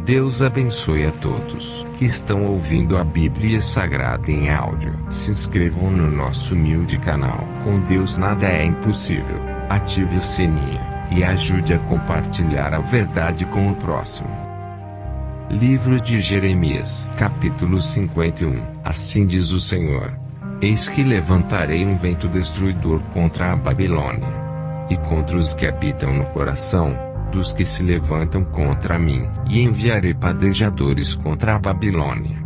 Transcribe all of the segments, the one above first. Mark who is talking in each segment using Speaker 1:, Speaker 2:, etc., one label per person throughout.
Speaker 1: Deus abençoe a todos que estão ouvindo a Bíblia Sagrada em áudio. Se inscrevam no nosso humilde canal. Com Deus nada é impossível. Ative o sininho e ajude a compartilhar a verdade com o próximo. Livro de Jeremias, capítulo 51. Assim diz o Senhor: Eis que levantarei um vento destruidor contra a Babilônia, e contra os que habitam no coração dos que se levantam contra mim, e enviarei padejadores contra a Babilônia,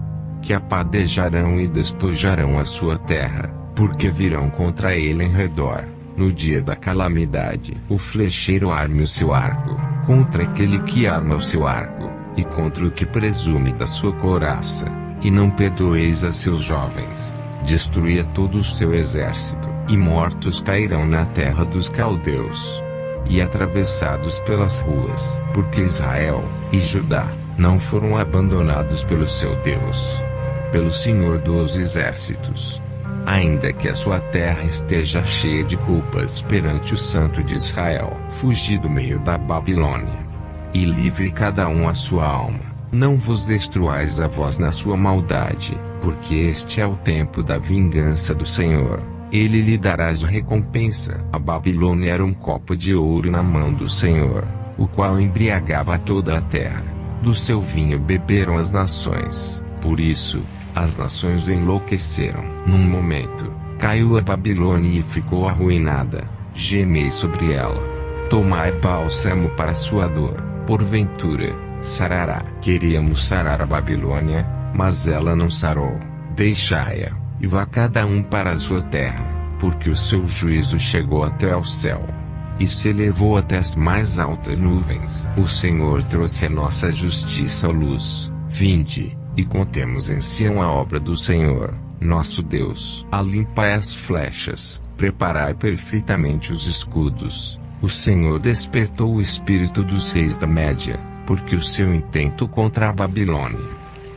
Speaker 1: que apadejarão e despojarão a sua terra, porque virão contra ele em redor, no dia da calamidade. O flecheiro arme o seu arco, contra aquele que arma o seu arco, e contra o que presume da sua couraça, e não perdoeis a seus jovens. Destruía todo o seu exército, e mortos cairão na terra dos caldeus, e atravessados pelas ruas, porque Israel e Judá não foram abandonados pelo seu Deus, pelo Senhor dos exércitos. Ainda que a sua terra esteja cheia de culpas perante o Santo de Israel, fugi do meio da Babilônia, e livre cada um a sua alma. Não vos destruais a vós na sua maldade, porque este é o tempo da vingança do Senhor. Ele lhe dará recompensa. A Babilônia era um copo de ouro na mão do Senhor, o qual embriagava toda a terra. Do seu vinho beberam as nações. Por isso, as nações enlouqueceram. Num momento, caiu a Babilônia e ficou arruinada. Gemei sobre ela. Tomai bálsamo para sua dor. Porventura, sarará. Queríamos sarar a Babilônia, mas ela não sarou. Deixai-a, e vá cada um para a sua terra, porque o seu juízo chegou até ao céu, e se elevou até as mais altas nuvens. O Senhor trouxe a nossa justiça à luz. Vinde, e contemos em Sião a obra do Senhor, nosso Deus. Alimpai as flechas, preparai perfeitamente os escudos. O Senhor despertou o espírito dos reis da Média, porque o seu intento contra a Babilônia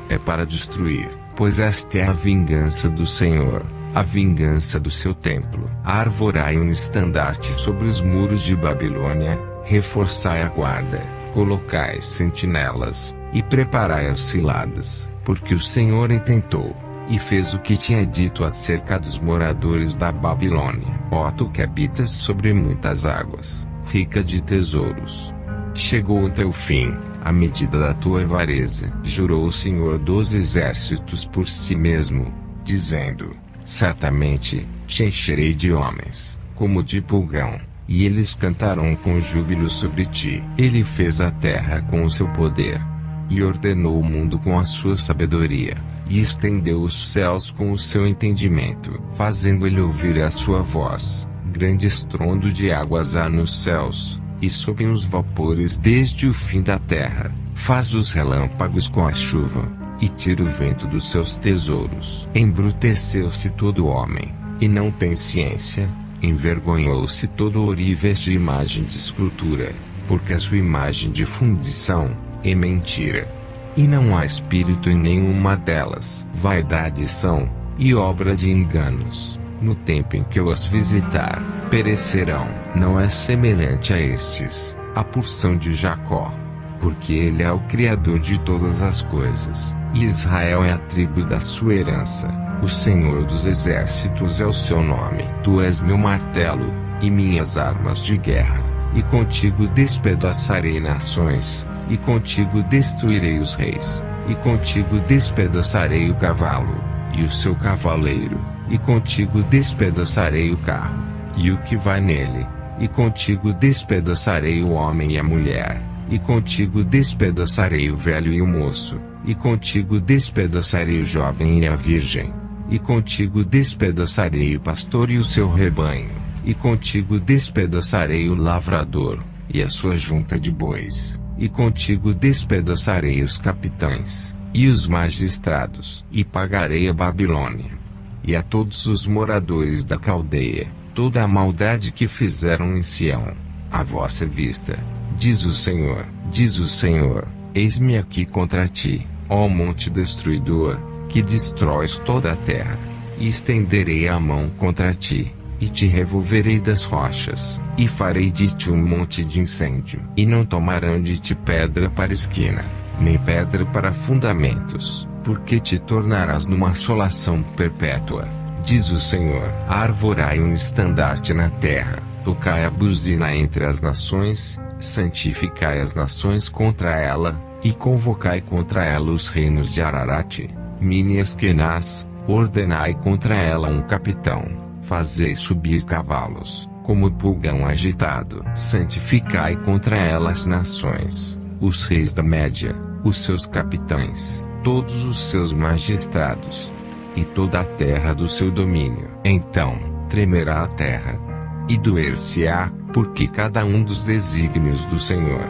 Speaker 1: é para destruir. Pois esta é a vingança do Senhor, a vingança do seu templo. Arvorai um estandarte sobre os muros de Babilônia, reforçai a guarda, colocai sentinelas, e preparai as ciladas, porque o Senhor intentou, e fez o que tinha dito acerca dos moradores da Babilônia. Ó tu que habitas sobre muitas águas, rica de tesouros, chegou o teu fim, à medida da tua avareza. Jurou o Senhor dos exércitos por si mesmo, dizendo: certamente, te encherei de homens, como de pulgão, e eles cantarão com júbilo sobre ti. Ele fez a terra com o seu poder, e ordenou o mundo com a sua sabedoria, e estendeu os céus com o seu entendimento, fazendo ele ouvir a sua voz. Grande estrondo de águas há nos céus, e sobem os vapores desde o fim da terra. Faz os relâmpagos com a chuva, e tira o vento dos seus tesouros. Embruteceu-se todo homem, e não tem ciência. Envergonhou-se todo ourives de imagem de escultura, porque a sua imagem de fundição é mentira, e não há espírito em nenhuma delas. Vaidade são, e obra de enganos. No tempo em que eu as visitar, perecerão. Não é semelhante a estes, a porção de Jacó, porque ele é o Criador de todas as coisas, e Israel é a tribo da sua herança. O Senhor dos exércitos é o seu nome. Tu és meu martelo, e minhas armas de guerra, e contigo despedaçarei nações, e contigo destruirei os reis, e contigo despedaçarei o cavalo, e o seu cavaleiro, e contigo despedaçarei o carro, e o que vai nele, e contigo despedaçarei o homem e a mulher, e contigo despedaçarei o velho e o moço, e contigo despedaçarei o jovem e a virgem, e contigo despedaçarei o pastor e o seu rebanho, e contigo despedaçarei o lavrador, e a sua junta de bois, e contigo despedaçarei os capitães, e os magistrados, e pagarei a Babilônia, e a todos os moradores da Caldeia, toda a maldade que fizeram em Sião, à vossa vista, diz o Senhor, eis-me aqui contra ti, ó monte destruidor, que destróis toda a terra, e estenderei a mão contra ti, e te revolverei das rochas, e farei de ti um monte de incêndio, e não tomarão de ti pedra para esquina. nem pedra para fundamentos, porque te tornarás numa assolação perpétua, diz o Senhor. Arvorai um estandarte na terra, tocai a buzina entre as nações, santificai as nações contra ela, e convocai contra ela os reinos de Ararate, Mini e Askenaz, ordenai contra ela um capitão, fazei subir cavalos, como pulgão agitado. Santificai contra ela as nações, os reis da Média, os seus capitães, todos os seus magistrados, e toda a terra do seu domínio. Então, tremerá a terra, e doer-se-á, porque cada um dos desígnios do Senhor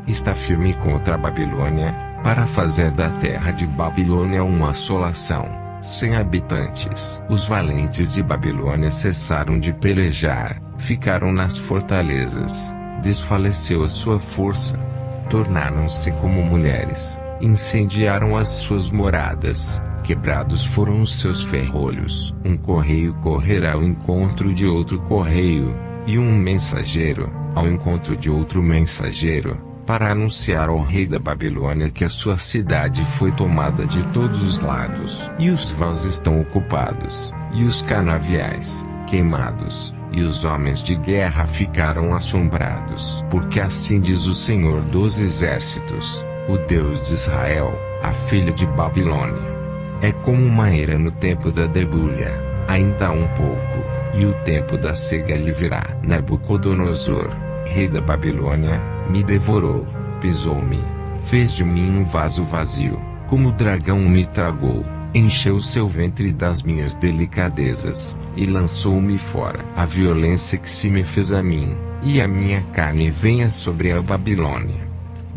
Speaker 1: está firme contra a Babilônia, para fazer da terra de Babilônia uma assolação, sem habitantes. Os valentes de Babilônia cessaram de pelejar, ficaram nas fortalezas, desfaleceu a sua força, tornaram-se como mulheres, incendiaram as suas moradas, quebrados foram os seus ferrolhos. Um correio correrá ao encontro de outro correio, e um mensageiro ao encontro de outro mensageiro, para anunciar ao rei da Babilônia que a sua cidade foi tomada de todos os lados, e os vãos estão ocupados, e os canaviais queimados, e os homens de guerra ficaram assombrados. Porque assim diz o Senhor dos Exércitos, o Deus de Israel, a filha de Babilônia: é como uma eira no tempo da debulha, ainda há um pouco, e o tempo da cega lhe virá. Nabucodonosor, rei da Babilônia, me devorou, pisou-me, fez de mim um vaso vazio, como o dragão me tragou, encheu seu ventre das minhas delicadezas, e lançou-me fora. A violência que se me fez a mim, e a minha carne venha sobre a Babilônia.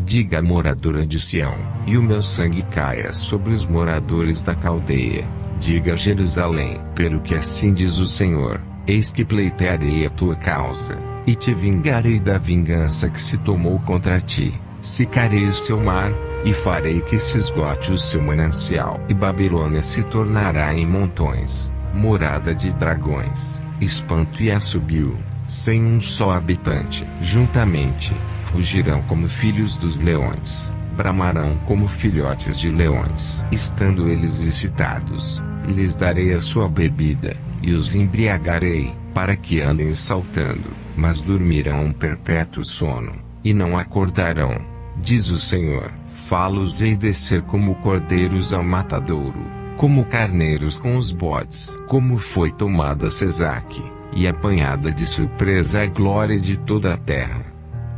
Speaker 1: Diga a moradora de Sião, e o meu sangue caia sobre os moradores da Caldeia. Diga a Jerusalém, pelo que assim diz o Senhor, eis que pleitearei a tua causa, e te vingarei da vingança que se tomou contra ti. Secarei o seu mar, e farei que se esgote o seu manancial. E Babilônia se tornará em montões, morada de dragões, espanto e assobio, sem um só habitante. Juntamente, rugirão como filhos dos leões, bramarão como filhotes de leões. Estando eles excitados, lhes darei a sua bebida, e os embriagarei, para que andem saltando, mas dormirão um perpétuo sono, e não acordarão, diz o Senhor. Fá-los-ei descer como cordeiros ao matadouro, como carneiros com os bodes. Como foi tomada Sesaque, e apanhada de surpresa a glória de toda a terra.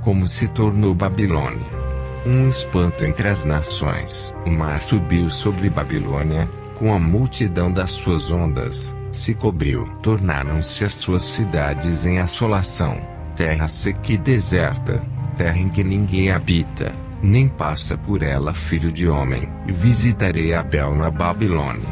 Speaker 1: Como se tornou Babilônia um espanto entre as nações. O mar subiu sobre Babilônia, com a multidão das suas ondas, se cobriu. Tornaram-se as suas cidades em assolação, terra seca e deserta, terra em que ninguém habita, nem passa por ela filho de homem. E visitarei Abel na Babilônia,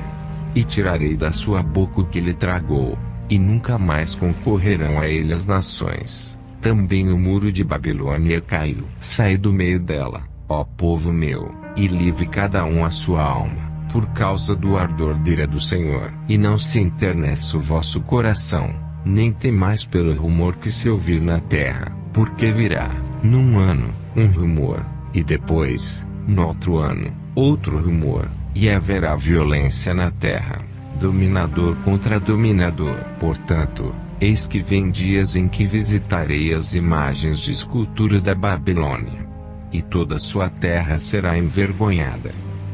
Speaker 1: e tirarei da sua boca o que lhe tragou, e nunca mais concorrerão a ele as nações. Também o muro de Babilônia caiu. Sai do meio dela, ó povo meu, e livre cada um a sua alma, por causa do ardor da ira do Senhor. E não se enterneça o vosso coração, nem temais pelo rumor que se ouvir na terra, porque virá, num ano, um rumor, e depois, no outro ano, outro rumor, e haverá violência na terra, dominador contra dominador. Portanto, eis que vem dias em que visitarei as imagens de escultura da Babilônia, e toda a sua terra será envergonhada,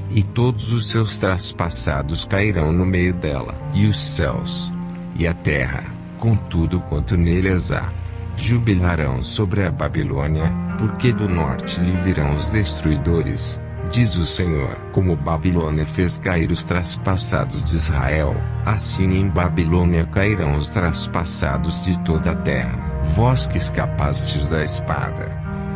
Speaker 1: e todos os seus traspassados cairão no meio dela. E os céus, e a terra, com tudo quanto neles há, jubilarão sobre a Babilônia, porque do norte lhe virão os destruidores, diz o Senhor. Como Babilônia fez cair os traspassados de Israel, assim em Babilônia cairão os traspassados de toda a terra. Vós que escapastes da espada,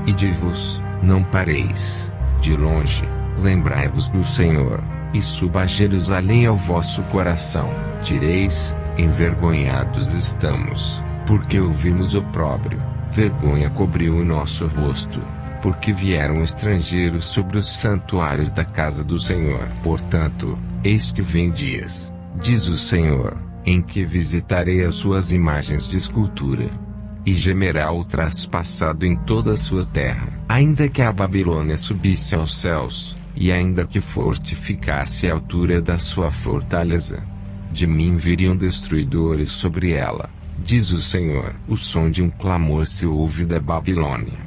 Speaker 1: e de vos, não pareis. De longe, lembrai-vos do Senhor, e suba a Jerusalém ao vosso coração. Direis, envergonhados estamos, porque ouvimos opróbrio, vergonha cobriu o nosso rosto, porque vieram estrangeiros sobre os santuários da casa do Senhor. Portanto, eis que vem dias, diz o Senhor, em que visitarei as suas imagens de escultura, e gemerá o traspassado em toda a sua terra. Ainda que a Babilônia subisse aos céus, e ainda que fortificasse a altura da sua fortaleza, de mim viriam destruidores sobre ela, diz o Senhor. O som de um clamor se ouve da Babilônia,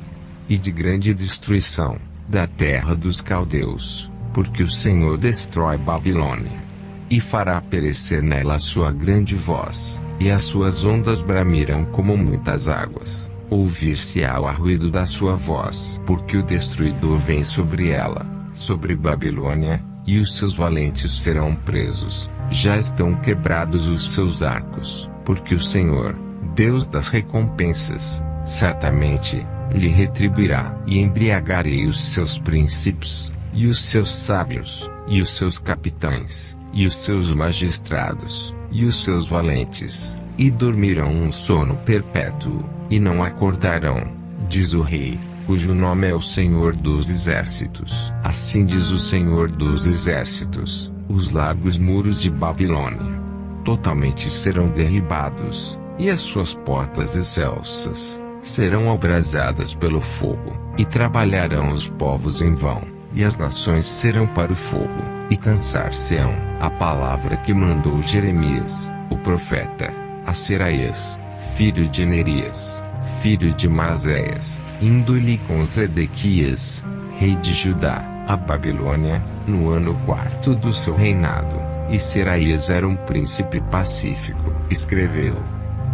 Speaker 1: e de grande destruição, da terra dos caldeus, porque o Senhor destrói Babilônia, e fará perecer nela a sua grande voz, e as suas ondas bramirão como muitas águas. Ouvir-se-á o ruído da sua voz, porque o destruidor vem sobre ela, sobre Babilônia, e os seus valentes serão presos. Já estão quebrados os seus arcos, porque o Senhor, Deus das recompensas, certamente lhe retribuirá. E embriagarei os seus príncipes, e os seus sábios, e os seus capitães, e os seus magistrados, e os seus valentes, e dormirão um sono perpétuo, e não acordarão, diz o Rei, cujo nome é o Senhor dos Exércitos. Assim diz o Senhor dos Exércitos: os largos muros de Babilônia totalmente serão derribados, e as suas portas excelsas serão abrasadas pelo fogo, e trabalharão os povos em vão, e as nações serão para o fogo, e cansar-se-ão. A palavra que mandou Jeremias, o profeta, a Seraías, filho de Nerias, filho de Maséias, indo-lhe com Zedequias, rei de Judá, a Babilônia, no ano 4º do seu reinado, e Seraías era um príncipe pacífico. Escreveu,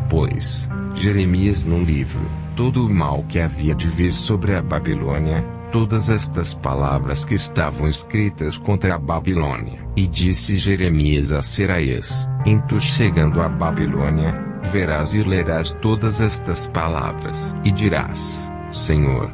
Speaker 1: pois, Jeremias num livro, todo o mal que havia de vir sobre a Babilônia, todas estas palavras que estavam escritas contra a Babilônia. E disse Jeremias a Seraías: em tu chegando à Babilônia, verás e lerás todas estas palavras, e dirás: Senhor,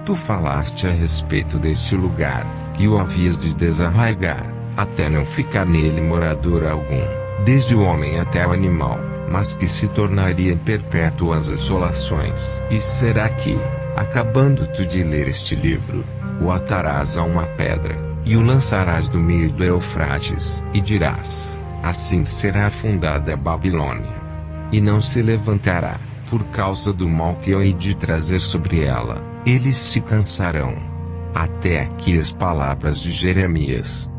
Speaker 1: tu falaste a respeito deste lugar, que o havias de desarraigar, até não ficar nele morador algum, desde o homem até o animal, mas que se tornariam perpétuas assolações. E será que, acabando tu de ler este livro, o atarás a uma pedra, e o lançarás do meio do Eufrates, e dirás: assim será fundada a Babilônia, e não se levantará, por causa do mal que eu hei de trazer sobre ela. Eles se cansarão. Até aqui as palavras de Jeremias.